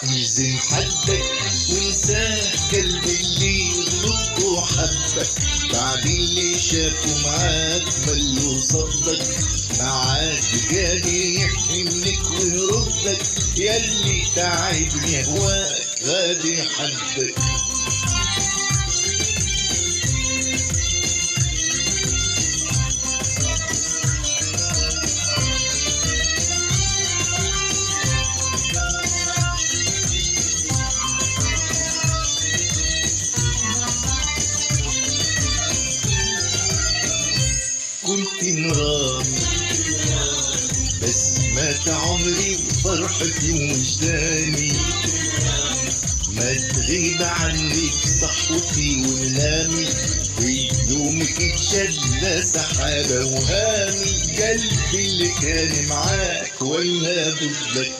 يزن حدك وانساه قلب اللي يغلط وحبك، بعد اللي شافه معاك ملو صدك، معاك قادر يحملك ويردك، ياللي تعبني هواك غادي حدك. كنت مرامي بس مات عمري وفرحتي ووجداني، ما تغيب عنك صحوتي ومنامي، ويومك اتشلى سحابة وهامي، قلبي اللي كان معاك ولا ضدك.